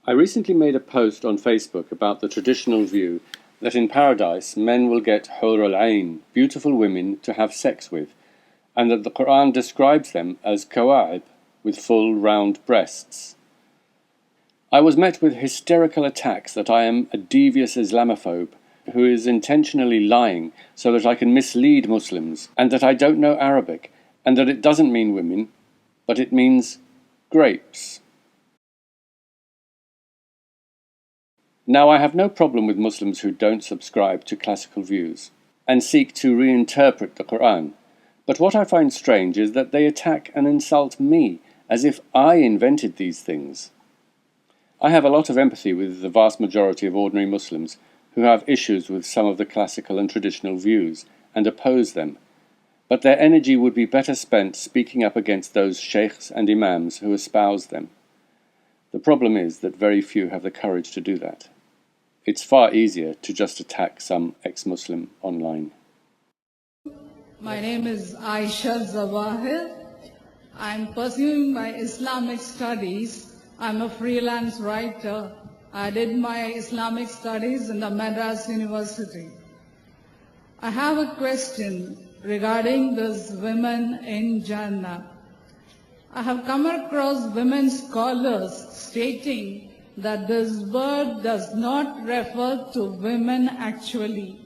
I recently made a post on Facebook about the traditional view that in paradise men will get Hoor Al-Ayn, beautiful women to have sex with, and that the Quran describes them as kawa'ib, with full round breasts. I was met with hysterical attacks that I am a devious Islamophobe who is intentionally lying so that I can mislead Muslims, and that I don't know Arabic, and that it doesn't mean women, but it means grapes. Now, I have no problem with Muslims who don't subscribe to classical views and seek to reinterpret the Quran, but what I find strange is that they attack and insult me as if I invented these things. I have a lot of empathy with the vast majority of ordinary Muslims who have issues with some of the classical and traditional views and oppose them, but their energy would be better spent speaking up against those sheikhs and imams who espouse them. The problem is that very few have the courage to do that. It's far easier to just attack some ex-Muslim online. My name is Aisha Zawahir. I'm pursuing my Islamic studies. I'm a freelance writer. I did my Islamic studies in the Madras University. I have a question regarding this women in Jannah. I have come across women scholars stating that this word does not refer to women actually.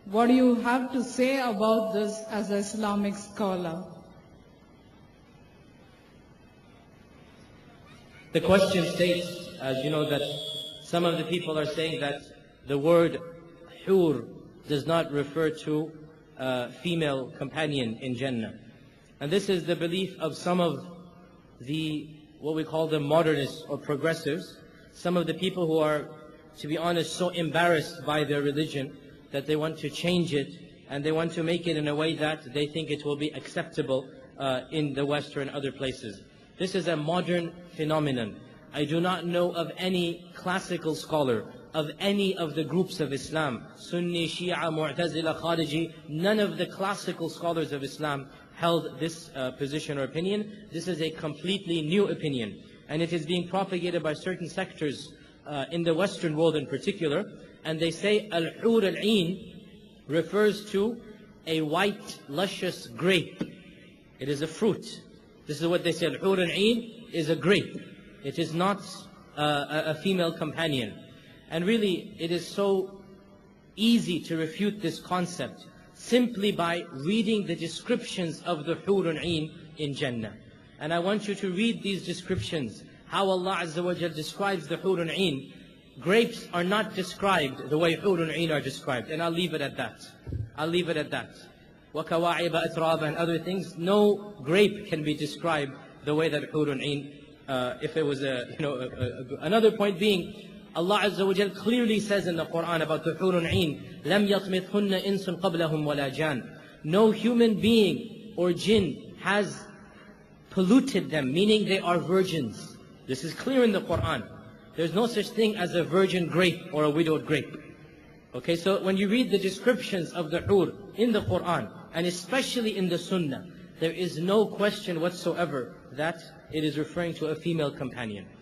What do you have to say about this as an Islamic scholar? The question states, as you know, that some of the people are saying that the word hur does not refer to a female companion in Jannah. And this is the belief of some of the, what we call the modernists or progressives, some of the people who are, to be honest, so embarrassed by their religion that they want to change it and they want to make it in a way that they think it will be acceptable in the West or in other places. This is a modern phenomenon. I do not know of any classical scholar of any of the groups of Islam, Sunni, Shia, Mu'tazila, Khariji, none of the classical scholars of Islam held this position or opinion. This is a completely new opinion, and it is being propagated by certain sectors in the Western world in particular, and they say Hoor Al-Ayn refers to a white, luscious grape. It is a fruit. This is what they say. Hoor Al-Ayn is a grape. It is not a female companion. And really, it is so easy to refute this concept simply by reading the descriptions of the Hoor Al-Ayn in Jannah. And I want you to read these descriptions, how Allah Azza wa Jal describes the Hoor Al-Ayn. Grapes are not described the way Hoor Al-Ayn are described, and I'll leave it at that. I'll leave it at that. وَكَوَاعِبَ أَتْرَابًا and other things. No grape can be described the way that Hoor Al-Ayn, if it was another point being, Allah Azza wa Jal clearly says in the Quran about the Hoor Al-Ayn, لَمْ يَطْمِثْهُنَّ إِنسٌ قَبْلَهُمْ وَلَا جَانٌ. No human being or jinn has polluted them, meaning they are virgins. This is clear in the Quran. There's no such thing as a virgin grape or a widowed grape. Okay, so when you read the descriptions of the Hoor in the Quran, and especially in the Sunnah, there is no question whatsoever that it is referring to a female companion.